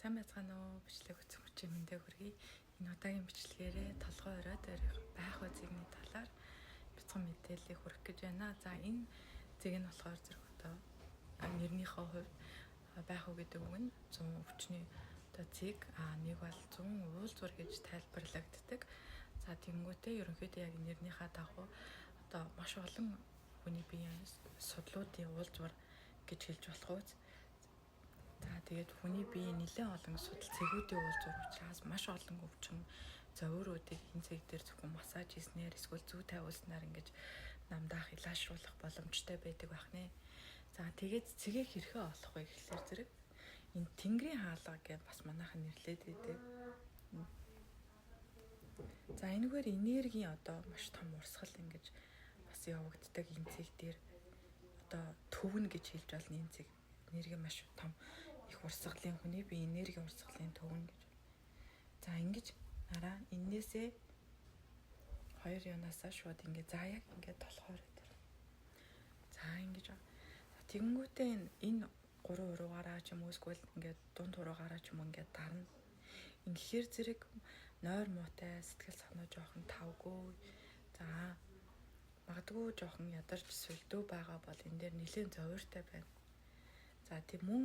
Сайн байцгаана уу? Бичлэг үзсэн хүчээ мэндэ хүргэе. Энэ удаагийн бичлэгээрээ толгой оройд байх үзэгний талаар бяцхан мэдээллийг хүргэх гэж байна. За энэ зэг нь болохоор зэрэг одоо нэрнийхээ хувьд байх уу гэдэг үг нь 100 өвчний одоо зэг нэг бол 100 уулзвар гэж тайлбарлагддаг. За тэнгуүтээ ерөнхийдөө яг нэрнийхээ дагуу одоо маш олон хүний биеийн судлуудын уулзвар гэж хэлж болох үз. За тэгээд хүний биеийн нэлээд олон судал цэгүүдийн уулзвар учраас маш олон өвчин зовиоруудыг энэ цэг дээр зөвхөн массаж хийснээр эсвэл зүү тавиулснаар ингэж намдаах илаашруулах боломжтой байдаг байх нэ. За тэгээд цэгийг хэрхэн олох вэ гэхлээр зэрэг энэ тэнгэрийн хаалга гэж бас манайхан нэрлэдэг байдаг. За энэгээр энергийн одоо маш том урсгал ингэж бас явагддаг энэ цэг дээр одоо төвнө гэж хэлж болно энэ цэг. Энерги маш том их урсгалын хүний бие энерги урсгалын төвнө гэж. За ингэж нараа энээсээ хоёр юунаасаа шууд ингэ заа яг ингэ толгойр дээр. За ингэж тэгэнгүүтээ энэ 3 уруугаараа ч юм уу эсвэл ингэ дунд уруугаараа ч юм ингэ дарна. Ингэхээр зэрэг нойр муутай сэтгэл санаа жоохон тавгүй. За магадгүй жоохон ядарч сүлдөө байгаа бол энэ дээр нэлээд зовиортой байна. За тийм мөн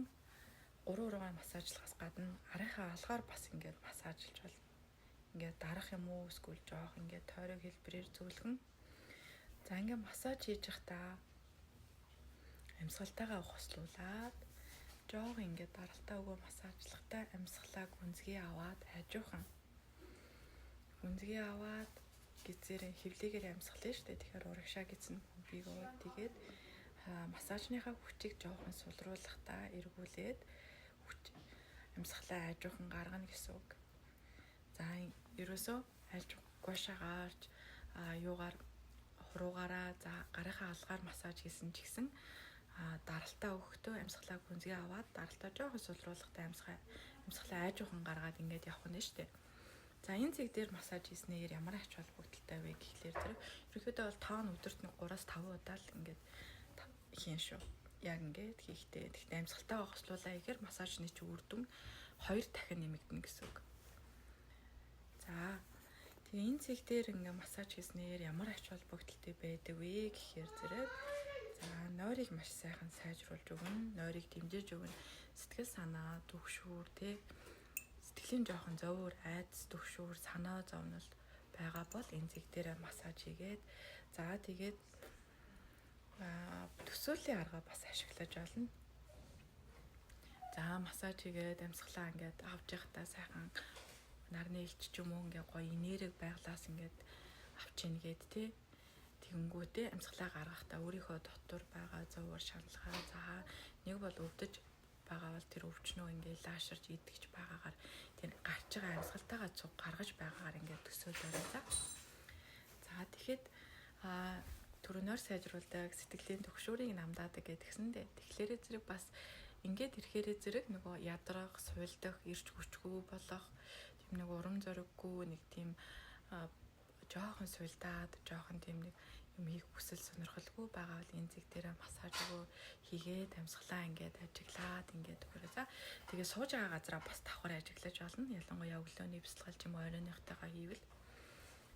3 уруугаар массажлахаас гадна арийнхаа алгаар бас ингээд массажлж болно. Ингээд дарах юм уу эсвэл жоох ингээд тойрог хэлбэрээр зөвлгөн. За ингээд массаж хийж явахдаа амьсгалтайгаа хослуулаад жоох ингээд даралтаа өгөө массажлахтаа амьсгалаа гүнзгий аваад хажуухан. Гүнзгий аваад гизээрээ хөвлөгээр амьсгалаа штэ. Тэгэхээр урагшаа гэсэн бигөө тэгээд массажныхаа хүчийг жоохон сулруулахдаа эргүүлээд амьсгалаа хажуухан гаргана гэсэн үг. За ерөөсөө гуашаагаарч юугаар хуруугаараа за гарынхаа алгаар массаж хийсэн ч гэсэн даралтаа өгөхдөө амьсгалаа гүнзгий аваад даралтаа жоохон сулруулахдаа амьсгалаа хажуухан гаргаад ингээд явах нь штэ. За энэ цэг дээр массаж хийснээр ямар ач холбогдолтой вэ гэхлээр зэрэг ерөнхийдөө бол тоон өдөрт 3-5 удаа л ингээд хийн шүү. Яг ингээд хийхдээ. Тэгтээ амьсгалтайгаа хослуулаа ихээр массажны чи үр дүн 2 дахин нэмэгдэнэ гэсэн үг. За тэгээ энэ цэг дээр ингээд массаж хийснээр ямар ач холбогдолтой байдаг вэ гэхээр зэрэг за нойрыг маш сайхан сайжруулж өгнө. Нойрыг дэмжиж өгнө. Сэтгэл санаа, төгшүүр сэтгэлийн жоохон зовөр, айдас, төгшүүр, санаа зовнол байгаа бол энэ цэг дээр массаж хийгээд за тэгээд төсөөлийн арга бас ашиглаж болно. За массаж хийгээд амьсгалаа ингээд авч явахдаа сайхан нарны элч ч юм уу ингээд гоё энерги байглаас ингээд авч ийнгээд тий. Тэгэнгүүтээ амьсгалаа гаргахдаа өөрийнхөө дотор байгаа зовор шаналгаа за нэг бол өвдөж байгаа бол тэр өвчнөө ингээд лааширж идэгч байгаагаар тэр гарч байгаа амьсгалтайгаа цуг гаргаж байгаагаар ингээд төсөөлөөрэй за. За тэгэхэд төрөнөөр сайжруулдаг сэтгэлийн төгшөөрийг намдаадаг гэдгсэндээ тэгэхээр зэрэг бас ингээд ирэхээрээ зэрэг нөгөө ядрах, суйлдах, ирж хүчгүй болох тийм нэг урам зориггүй нэг тийм жоохон суйлдаад жоохон тийм нэг юм хийх хүсэл сонирхолгүй байгаа бол энэ зэг дээр массаж өгөө хийгээд амьсгалаа ингээд ажиглаад ингээд өгөөрэй за. Тэгээ сууж байгаа газараа бас давхар ажиглаж болно. Ялангуяа өглөөний бясалгал ч юм уу оройныхтайгаа хийвэл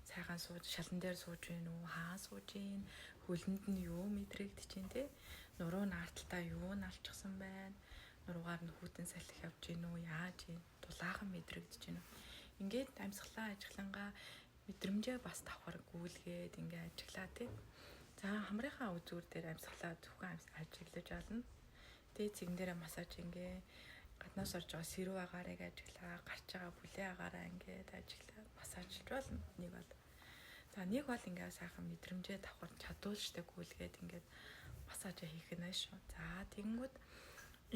сайхан сууж шалан дээр сууж гин үү хаа сууж гин хөлөнд нь юу мэдрэгдэж гин те нуруу наарталтаа юу налчихсан байна нуруугаар нь хүүтэн салхи явж гин үү яаж гин дулаахан мэдрэгдэж гин үү ингээд амьсгалаа ажиглангаа мэдрэмжээ бас давхар гүйлгээд ингээд ажиглаа те за хамрынхаа үзүүр дээр амьсгалаа зөвхөн ажиглаж олно тэгээ цэгэн дээрээ массаж ингээ гаднаас орж байгаа сэрүү агаарыг ажиглаа, гарч байгаа бүлээ агаараа ингээд ажиглаа, массажлж болно. Нэг бол. За нэг бол ингээд сайхан мэдрэмжээ давхар чадуулжтай гүйлгээд ингээд массаж хийх нь шүү. За тэгэнгүүт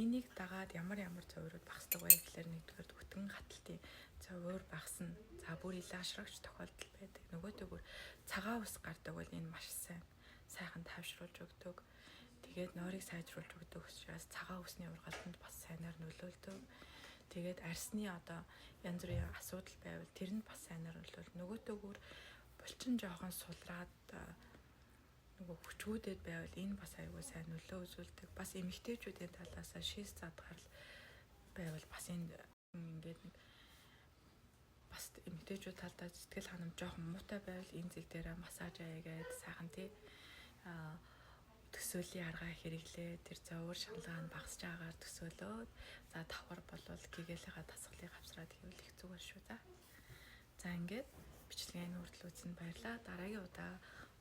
энийг дагаад ямар зовиорууд багсдаг вэ гэхээр нэгдүгээр өтгөн гаталтын зовиор багасна. За бүр илаашрагч тохиолдол байдаг. Нөгөөтэйгүр цагаан ус гардаг бол энэ маш сайхан тайвшруулж өгдөг. Тэгээд нойрыг сайжруулж өгдөг учраас цагаан усны ургалтанд бас сайнаар нөлөөлдөг. Тэгээд арсны одоо янз бүрийн асуудал байвал тэрэнд бас сайнаар нөлөөлдөг. Нөгөөтэйгүр булчин жоохон сулраад нөгөө хүчгүүдэд байвал энэ бас аюул сайн нөлөө үзүүлдэг. Бас эмэгтэйчүүдийн талаас шийс задгарл байвал бас энэ эмэгтэйчүүд талдаа сэтгэл ханамж жоохон муутай байвал энэ зэг дээр массаж аягээд сайхан тий төсөөлийн аргаа хэрэглээ. Тэр зовөр шалгаа нь багасж байгаагаар төсөөлөөд за давхар болвол гэгээлийнхаа дасгалыг авсраад хийвэл их зүгээр шүү за. За ингээд бичлэгийн хүртэл үзсэнд баярлалаа. Дараагийн удаа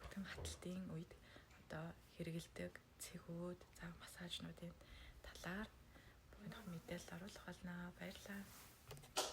өтгөн хаталтын үед одоо хэрэгэлдэг цэгүүд, за массажнуудын талаар бүгд мэдээлэл оруулах болно. Баярлалаа.